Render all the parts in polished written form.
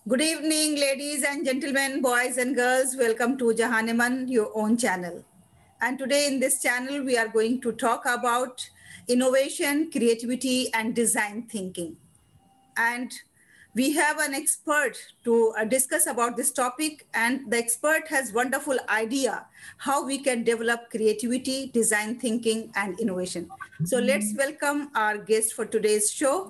Good evening, ladies and gentlemen, boys and girls. Welcome to Jahaneman, your own channel. And today in this channel, we are going to talk about innovation, creativity, and design thinking. And we have an expert to discuss about this topic, and the expert has wonderful idea how we can develop creativity, design thinking, and innovation. So let's welcome our guest for today's show.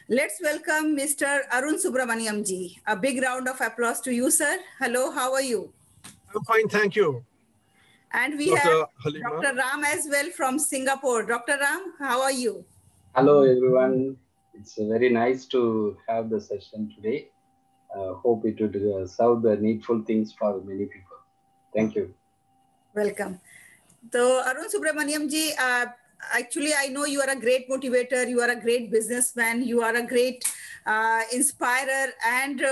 Let's welcome Mr. Arun Subramaniam ji. A big round of applause to you, sir. Hello, how are you? I'm fine, thank you. And we have Dr. Ram as well from Singapore. Dr. Ram, how are you? Hello, everyone. It's very nice to have the session today. Hope it would serve the needful things for many people. Thank you. Welcome. So, Arun Subramaniam ji, actually, I know you are a great motivator, you are a great businessman, you are a great inspirer, and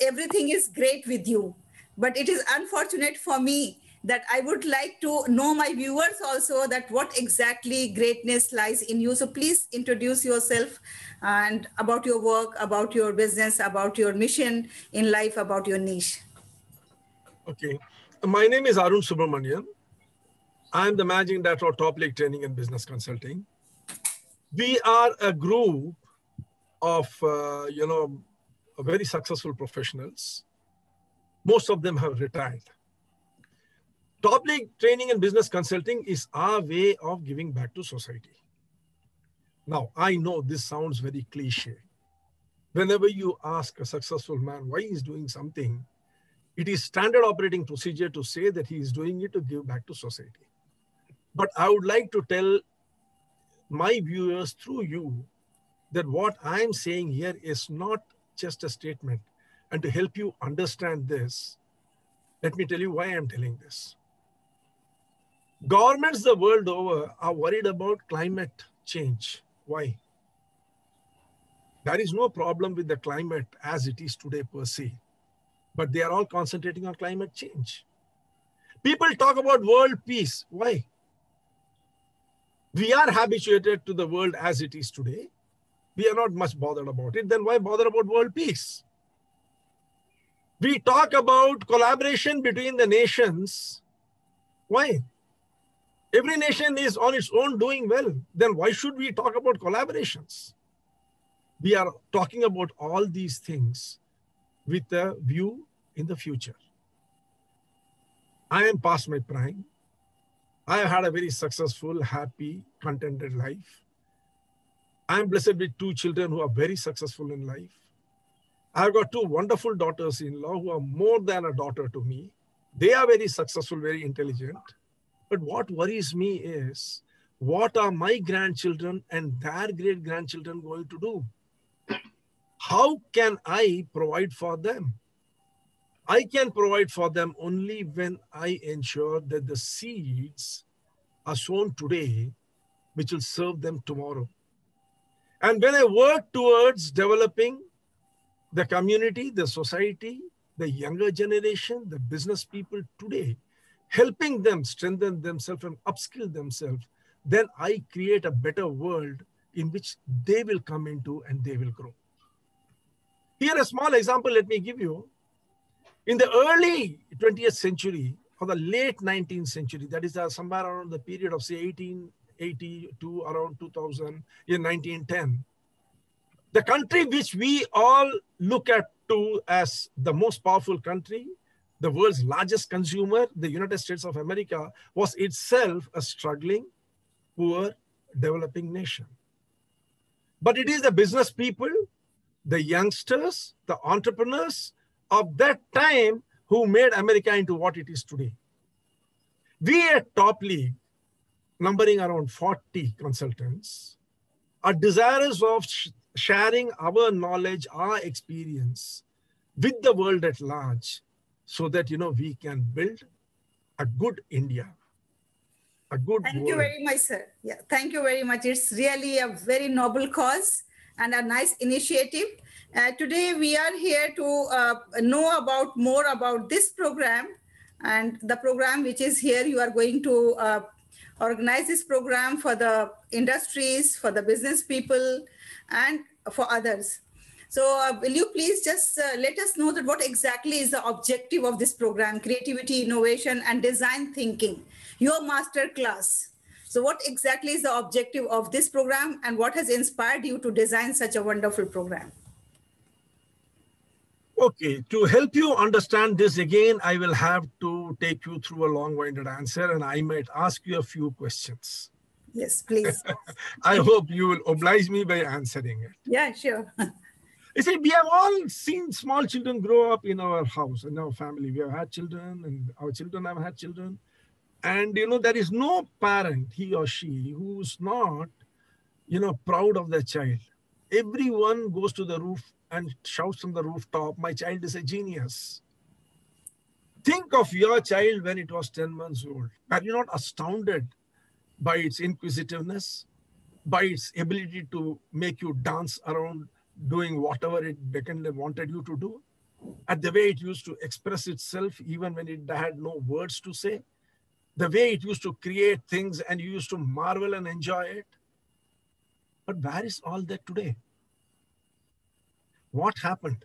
everything is great with you. But it is unfortunate for me that I would like to know my viewers also that what exactly greatness lies in you. So please introduce yourself and about your work, about your business, about your mission in life, about your niche. Okay. My name is Arun Subramanian. I'm the managing director of Top League Training and Business Consulting. We are a group of, very successful professionals. Most of them have retired. Top League Training and Business Consulting is our way of giving back to society. Now, I know this sounds very cliche. Whenever you ask a successful man why he's doing something, it is standard operating procedure to say that he is doing it to give back to society. But I would like to tell my viewers through you that what I'm saying here is not just a statement. And to help you understand this, let me tell you why I'm telling this. Governments the world over are worried about climate change. Why? There is no problem with the climate as it is today per se, but they are all concentrating on climate change. People talk about world peace. Why? We are habituated to the world as it is today. We are not much bothered about it. Then why bother about world peace? We talk about collaboration between the nations. Why? Every nation is on its own doing well. Then why should we talk about collaborations? We are talking about all these things with a view in the future. I am past my prime. I have had a very successful, happy, contented life. I am blessed with 2 children who are very successful in life. I have got 2 wonderful daughters-in-law who are more than a daughter to me. They are very successful, very intelligent. But what worries me is, what are my grandchildren and their great-grandchildren going to do? How can I provide for them? I can provide for them only when I ensure that the seeds are sown today, which will serve them tomorrow. And when I work towards developing the community, the society, the younger generation, the business people today, helping them strengthen themselves and upskill themselves, then I create a better world in which they will come into and they will grow. Here, a small example, let me give you. In the early 20th century or the late 19th century, that is somewhere around the period of, say, 1880 to around 2000, in 1910, the country which we all look at to as the most powerful country, the world's largest consumer, the United States of America, was itself a struggling, poor, developing nation. But it is the business people, the youngsters, the entrepreneurs of that time who made America into what it is today. We at Top League, numbering around 40 consultants, are desirous of sharing our knowledge, our experience with the world at large, so that, we can build a good India, a good Thank world. you very much, sir. Yeah, thank you very much. It's really a very noble cause and a nice initiative. Today, we are here to know more about this program, and the program which is here. You are going to organize this program for the industries, for the business people, and for others. So will you please just let us know that what exactly is the objective of this program, Creativity, Innovation and Design Thinking, your master class. So what exactly is the objective of this program and what has inspired you to design such a wonderful program? Okay, to help you understand this again, I will have to take you through a long-winded answer and I might ask you a few questions. Yes, please. I hope you will oblige me by answering it. Yeah, sure. You see, we have all seen small children grow up in our house, in our family. We have had children and our children have had children. And, there is no parent, he or she, who's not, proud of their child. Everyone goes to the roof and shouts from the rooftop, my child is a genius. Think of your child when it was 10 months old. Are you not astounded by its inquisitiveness, by its ability to make you dance around doing whatever it beckoned and wanted you to do, at the way it used to express itself even when it had no words to say, the way it used to create things and you used to marvel and enjoy it? But where is all that today? What happened?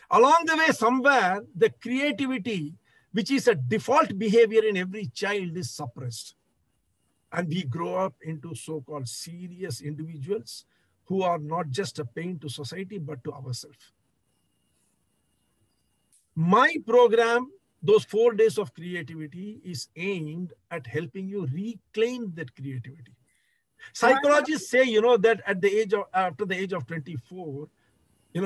Along the way, somewhere, the creativity, which is a default behavior in every child, is suppressed. And we grow up into so-called serious individuals who are not just a pain to society, but to ourselves. My program, those 4 days of creativity, is aimed at helping you reclaim that creativity. Psychologists say, that after the age of 24,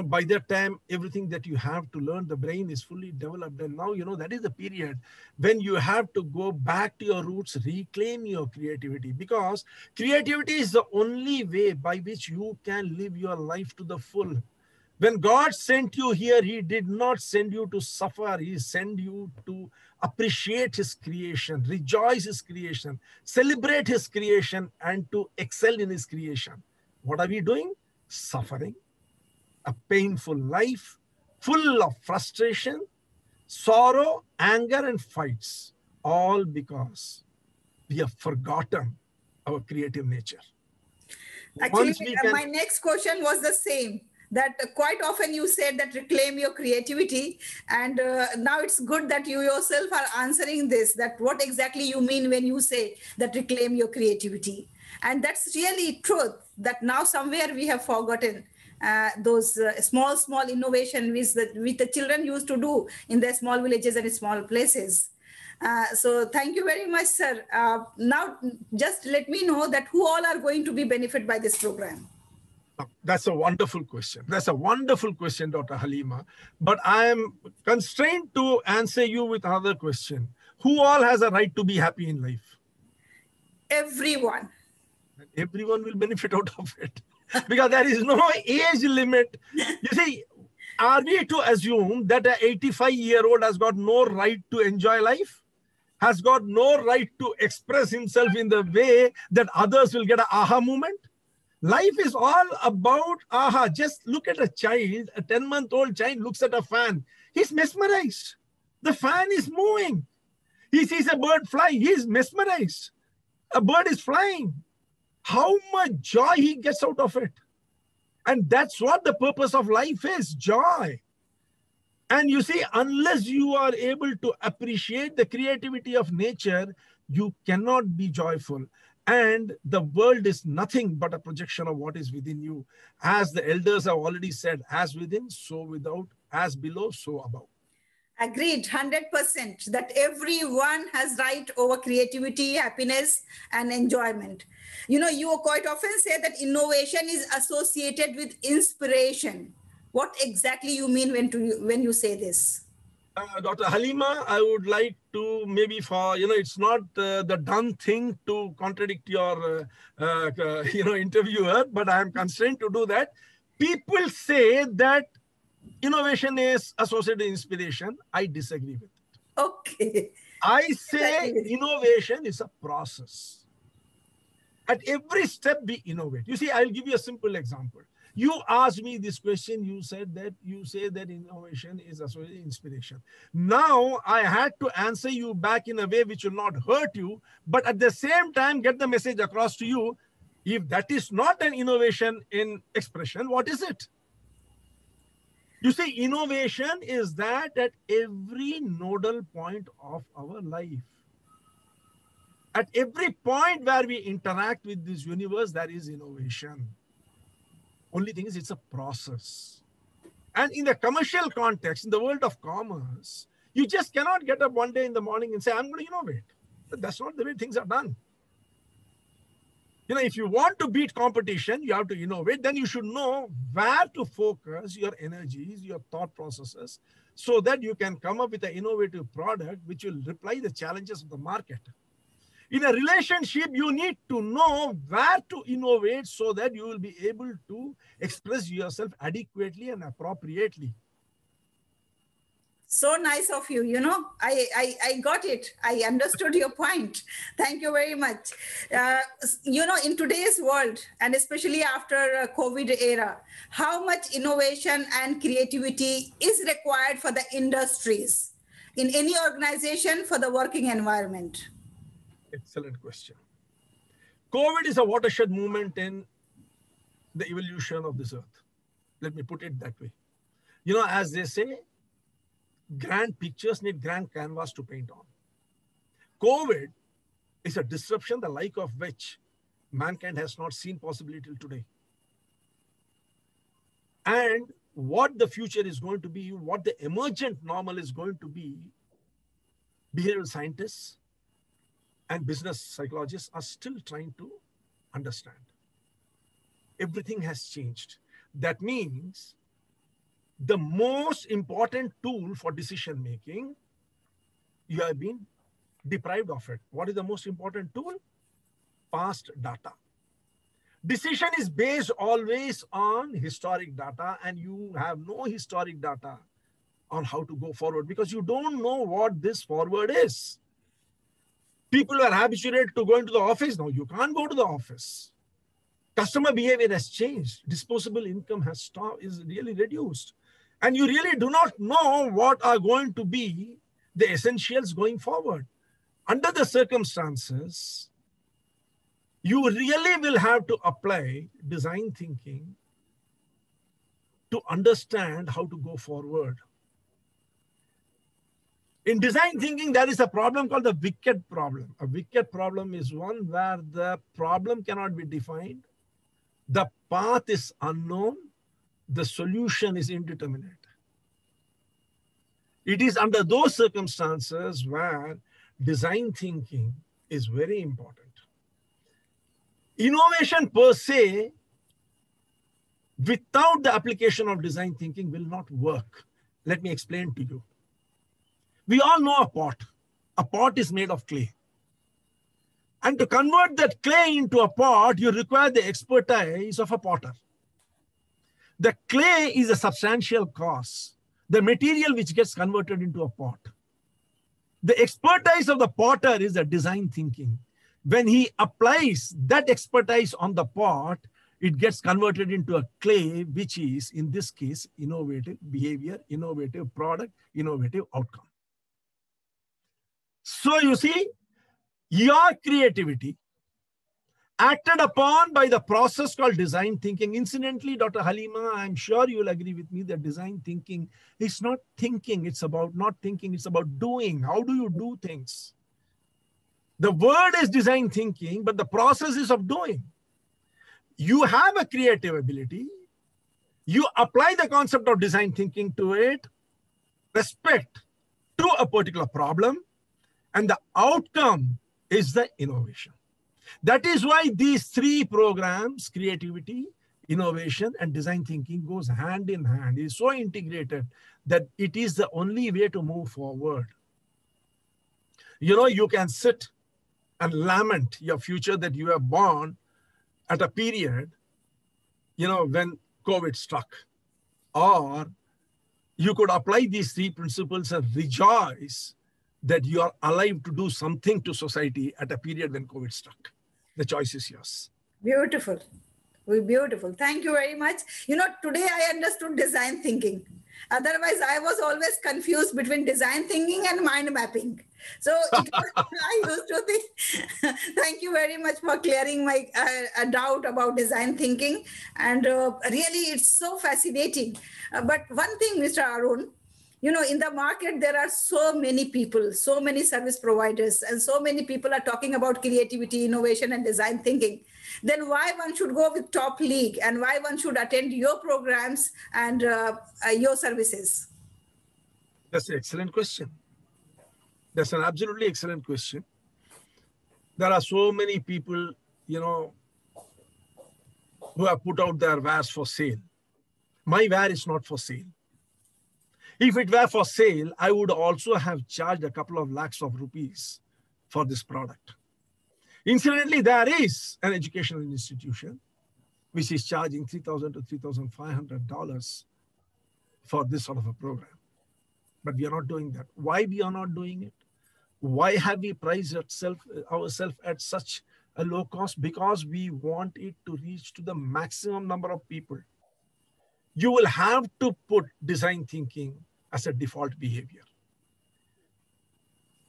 by that time, everything that you have to learn, the brain is fully developed. And now, that is the period when you have to go back to your roots, reclaim your creativity, because creativity is the only way by which you can live your life to the full. When God sent you here, he did not send you to suffer. He sent you to appreciate his creation, rejoice his creation, celebrate his creation, and to excel in his creation. What are we doing? Suffering. A painful life, full of frustration, sorrow, anger, and fights, all because we have forgotten our creative nature. Actually, my next question was the same. That quite often you said that reclaim your creativity, and now it's good that you yourself are answering this, that what exactly you mean when you say that reclaim your creativity. And that's really truth, that now somewhere we have forgotten those small innovation which the children used to do in their small villages and small places. So thank you very much, sir. Now just let me know that who all are going to be benefited by this program. That's a wonderful question. That's a wonderful question, Dr. Halima. But I am constrained to answer you with another question. Who all has a right to be happy in life? Everyone. Everyone will benefit out of it. Because there is no age limit. You see, are we to assume that an 85-year-old has got no right to enjoy life? Has got no right to express himself in the way that others will get an aha moment? Life is all about aha. Just look at a child, a 10-month-old child looks at a fan. He's mesmerized. The fan is moving. He sees a bird fly. He's mesmerized. A bird is flying. How much joy he gets out of it. And that's what the purpose of life is, joy. And you see, unless you are able to appreciate the creativity of nature, you cannot be joyful. And the world is nothing but a projection of what is within you. As the elders have already said, as within, so without, as below, so above. Agreed, 100%, that everyone has right over creativity, happiness, and enjoyment. You quite often say that innovation is associated with inspiration. What exactly you mean when you say this? Dr. Halima, I would like to maybe it's not the done thing to contradict your, interviewer, but I am constrained to do that. People say that innovation is associated with inspiration. I disagree with it. Okay. I say innovation is a process. At every step we innovate. You see, I'll give you a simple example. You asked me this question, you say that innovation is associated with inspiration. Now I had to answer you back in a way which will not hurt you, but at the same time get the message across to you. If that is not an innovation in expression, what is it? You see, innovation is that at every nodal point of our life, at every point where we interact with this universe, there is innovation. Only thing is, it's a process. And in the commercial context, in the world of commerce, you just cannot get up one day in the morning and say, I'm going to innovate. But that's not the way things are done. You know, if you want to beat competition, you have to innovate. Then you should know where to focus your energies, your thought processes, so that you can come up with an innovative product which will reply the challenges of the market. In a relationship, you need to know where to innovate so that you will be able to express yourself adequately and appropriately. So nice of you. You know, I got it. I understood your point. Thank you very much. You know, in today's world, and especially after COVID era, how much innovation and creativity is required for the industries in any organization for the working environment? Excellent question. COVID is a watershed moment in the evolution of this earth. Let me put it that way. You know, as they say, grand pictures need grand canvas to paint on. COVID is a disruption the like of which mankind has not seen possibly till today. And what the future is going to be, what the emergent normal is going to be, behavioral scientists and business psychologists are still trying to understand. Everything has changed. That means the most important tool for decision making, you have been deprived of it. What is the most important tool? Past data. Decision is based always on historic data, and you have no historic data on how to go forward because you don't know what this forward is. People are habituated to going to the office. Now you can't go to the office. Customer behavior has changed. Disposable income has stopped, is really reduced. And you really do not know what are going to be the essentials going forward. Under the circumstances, you really will have to apply design thinking to understand how to go forward. In design thinking, there is a problem called the wicked problem. A wicked problem is one where the problem cannot be defined, the path is unknown, the solution is indeterminate. It is under those circumstances where design thinking is very important. Innovation per se, without the application of design thinking, will not work. Let me explain to you. We all know a pot. A pot is made of clay. And to convert that clay into a pot, you require the expertise of a potter. The clay is a substantial cost, the material which gets converted into a pot. The expertise of the potter is the design thinking. When he applies that expertise on the pot, it gets converted into a clay, which is, in this case, innovative behavior, innovative product, innovative outcome. So you see, your creativity acted upon by the process called design thinking. Incidentally, Dr. Halima, I'm sure you'll agree with me that design thinking is not thinking. It's about not thinking. It's about doing. How do you do things? The word is design thinking, but the process is of doing. You have a creative ability. You apply the concept of design thinking to it, respect to a particular problem, and the outcome is the innovation. That is why these three programs, creativity, innovation, and design thinking, goes hand in hand. It is so integrated that it is the only way to move forward. You know, you can sit and lament your future that you were born at a period, you know, when COVID struck. Or you could apply these three principles and rejoice that you are alive to do something to society at a period when COVID struck. The choice is yours. Beautiful. Beautiful. Thank you very much. You know, today I understood design thinking. Otherwise, I was always confused between design thinking and mind mapping. So it was, I used to think, thank you very much for clearing my doubt about design thinking. And really, it's so fascinating. But one thing, Mr. Arun, you know, in the market, there are so many people, so many service providers, and so many people are talking about creativity, innovation, and design thinking. Then why one should go with Top League, and why one should attend your programs and your services? That's an excellent question. That's an absolutely excellent question. There are so many people, you know, who have put out their wares for sale. My ware is not for sale. If it were for sale, I would also have charged a couple of lakhs of rupees for this product. Incidentally, there is an educational institution which is charging $3,000 to $3,500 for this sort of a program. But we are not doing that. Why we are not doing it? Why have we priced ourselves at such a low cost? Because we want it to reach to the maximum number of people. You will have to put design thinking as a default behavior.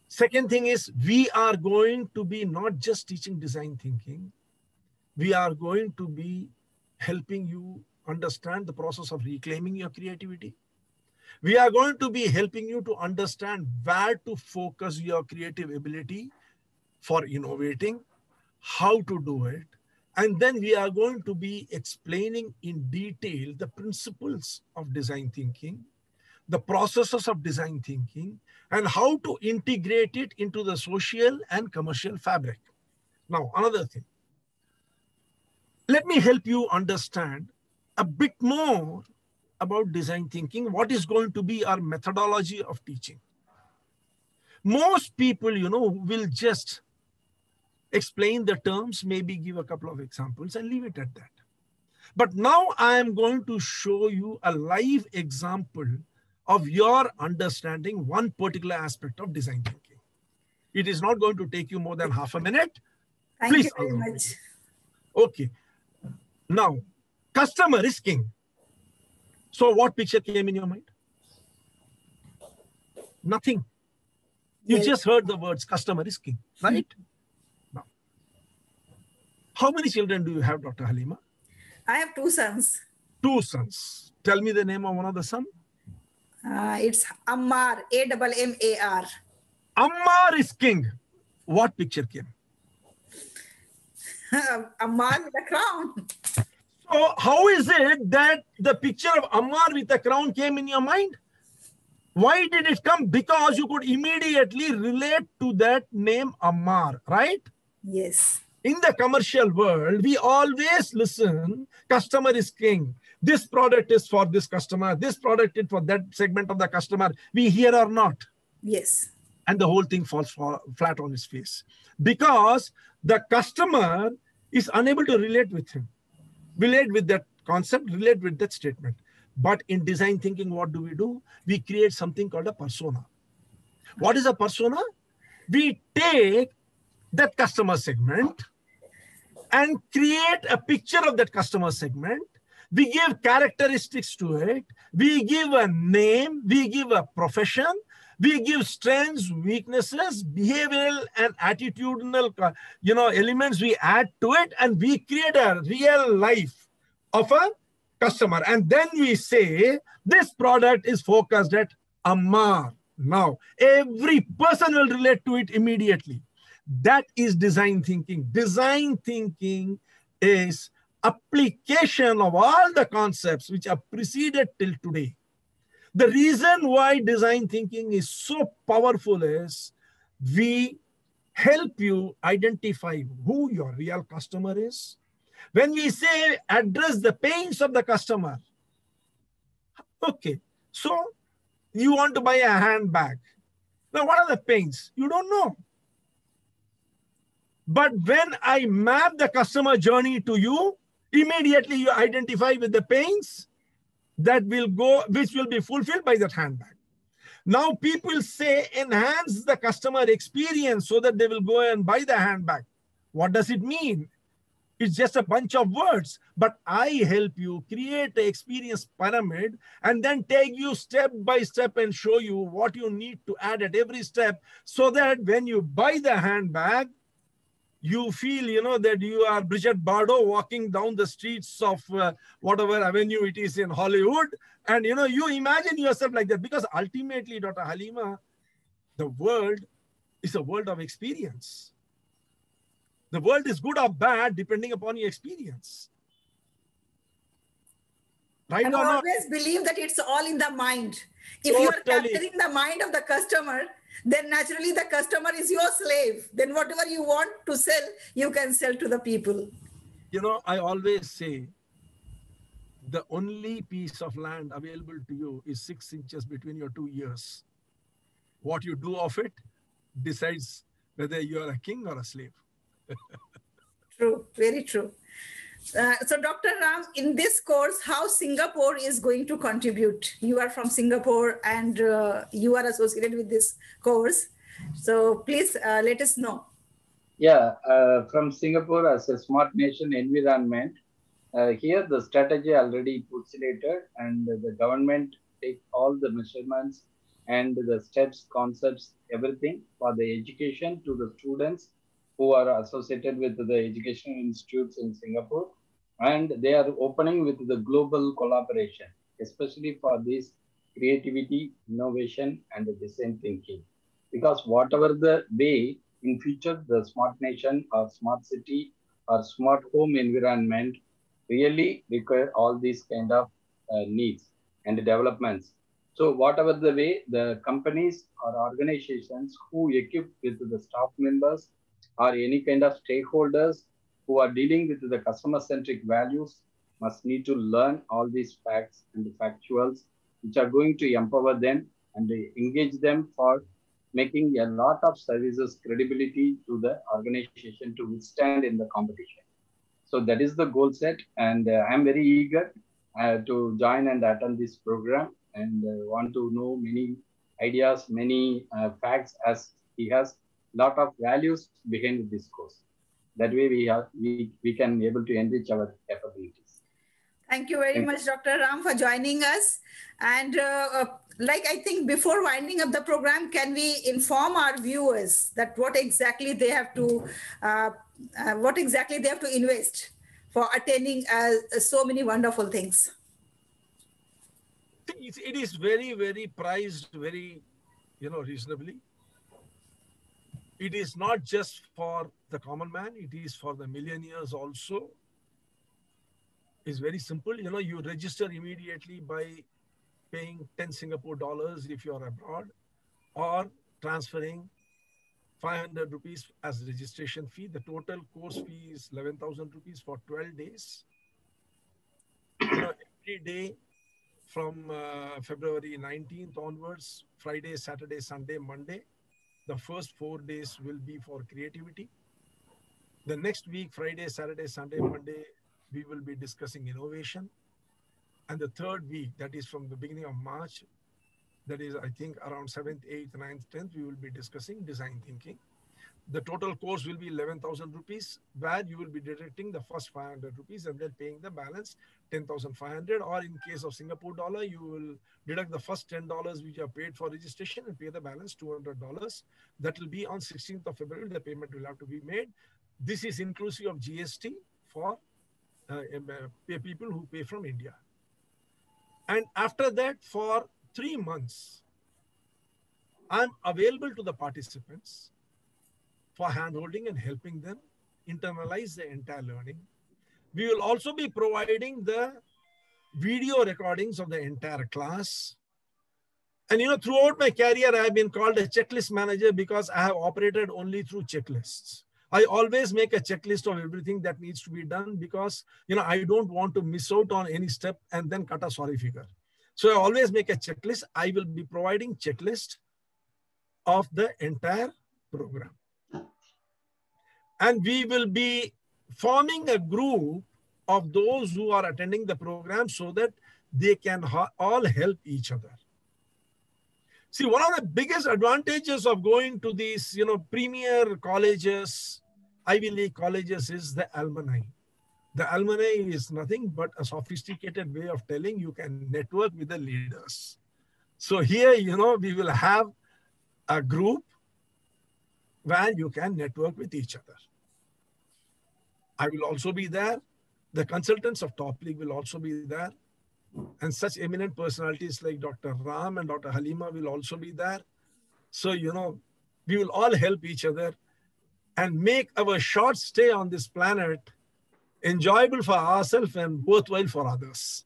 Second thing is, we are going to be not just teaching design thinking, we are going to be helping you understand the process of reclaiming your creativity. We are going to be helping you to understand where to focus your creative ability for innovating, how to do it. And then we are going to be explaining in detail the principles of design thinking, the processes of design thinking, and how to integrate it into the social and commercial fabric. Now, another thing. Let me help you understand a bit more about design thinking, what is going to be our methodology of teaching. Most people, you know, will just explain the terms, maybe give a couple of examples and leave it at that. But now I am going to show you a live example of your understanding one particular aspect of design thinking. It is not going to take you more than half a minute. Thank you very much. Okay. Now, customer is king. So what picture came in your mind? Nothing. You just heard the words customer is king, right? Now, how many children do you have, Dr. Halima? I have 2 sons. 2 sons. Tell me the name of one of the sons. It's Ammar, Ammar. Ammar is king. What picture came? Ammar with a crown. So how is it that the picture of Ammar with a crown came in your mind? Why did it come? Because you could immediately relate to that name Ammar, right? Yes. In the commercial world, we always listen, customer is king. This product is for this customer. This product is for that segment of the customer. We hear or not? Yes. And the whole thing falls flat on its face. Because the customer is unable to relate with him. Relate with that concept, relate with that statement. But in design thinking, what do? We create something called a persona. What is a persona? We take that customer segment and create a picture of that customer segment. We give characteristics to it. We give a name. We give a profession. We give strengths, weaknesses, behavioral and attitudinal, elements we add to it, and we create a real life of a customer. And then we say, this product is focused at Ammar. Now, every person will relate to it immediately. That is design thinking. Design thinking is application of all the concepts which are preceded till today. The reason why design thinking is so powerful is we help you identify who your real customer is. When we say address the pains of the customer, okay, so you want to buy a handbag. Now, what are the pains? You don't know. But when I map the customer journey to you, immediately you identify with the pains that will go, which will be fulfilled by that handbag. Now people say enhance the customer experience so that they will go and buy the handbag. What does it mean? It's just a bunch of words, but I help you create an experience pyramid and then take you step by step and show you what you need to add at every step, so that when you buy the handbag, you feel, that you are Bridget Bardot walking down the streets of whatever avenue it is in Hollywood. And, you imagine yourself like that, because ultimately, Dr. Halima, the world is a world of experience. The world is good or bad depending upon your experience. Right and or not? always believe that it's all in the mind. If Totally. you are capturing the mind of the customer, then naturally the customer is your slave. Then whatever you want to sell, you can sell to the people. I always say, the only piece of land available to you is 6 inches between your 2 ears. What you do of it decides whether you are a king or a slave. True, very true. So Dr. Ram, in this course, how Singapore is going to contribute? You are from Singapore and you are associated with this course. So please let us know. Yeah, from Singapore as a smart nation environment, here the strategy already postulated, and the government take all the measurements and the steps, concepts, everything for the education to the students who are associated with the educational institutes in Singapore. And they are opening with the global collaboration, especially for this creativity, innovation, and the design thinking. Because whatever the way in future, the smart nation or smart city or smart home environment really require all these kind of needs and developments. So whatever the way, the companies or organizations who equip with the staff members or any kind of stakeholders who are dealing with the customer-centric values must need to learn all these facts and the factuals which are going to empower them and engage them for making a lot of services credibility to the organization to withstand in the competition. So that is the goal set, and I'm very eager to join and attend this program, and want to know many ideas, many facts, as he has lot of values behind this course. That way we can be able to enrich our capabilities. Thank you very much, Dr. Ram, for joining us. And I think before winding up the program, can we inform our viewers that what exactly they have to invest for attending so many wonderful things? It is very, very priced, very, reasonably. It is not just for the common man, it is for the millionaires also. It's very simple. You register immediately by paying 10 Singapore dollars if you're abroad, or transferring 500 rupees as registration fee. The total course fee is 11,000 rupees for 12 days. Every day from February 19th onwards, Friday, Saturday, Sunday, Monday, the first 4 days will be for creativity. The next week, Friday, Saturday, Sunday, Monday, we will be discussing innovation. And the third week, that is from the beginning of March, that is, I think, around 7th, 8th, 9th, 10th, we will be discussing design thinking. The total course will be 11,000 rupees, where you will be deducting the first 500 rupees and then paying the balance 10,500. Or in case of Singapore dollar, you will deduct the first $10 which are paid for registration and pay the balance $200. That will be on 16th of February. The payment will have to be made. This is inclusive of GST for people who pay from India. And after that, for 3 months, I'm available to the participants for handholding and helping them internalize the entire learning. We will also be providing the video recordings of the entire class. And throughout my career, I have been called a checklist manager because I have operated only through checklists. I always make a checklist of everything that needs to be done because, I don't want to miss out on any step and then cut a sorry figure. So I always make a checklist. I will be providing checklist of the entire program. And we will be forming a group of those who are attending the program so that they can all help each other. See, one of the biggest advantages of going to these, premier colleges, Ivy League colleges, is the alumni. The alumni is nothing but a sophisticated way of telling you can network with the leaders. So here, we will have a group where you can network with each other. I will also be there. The consultants of Top League will also be there. And such eminent personalities like Dr. Ram and Dr. Halima will also be there. So, we will all help each other and make our short stay on this planet enjoyable for ourselves and worthwhile for others.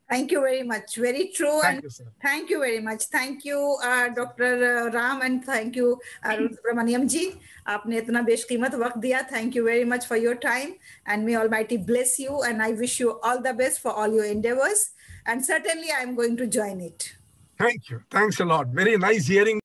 Thank you very much. Very true. Thank you, sir. Thank you very much. Thank you, Dr. Ram, and thank you, Arun Subramaniam ji. आपने इतना बेशकीमत वक्त दिया. Thank you very much for your time. And may Almighty bless you. And I wish you all the best for all your endeavors. And certainly, I'm going to join it. Thank you. Thanks a lot. Very nice hearing.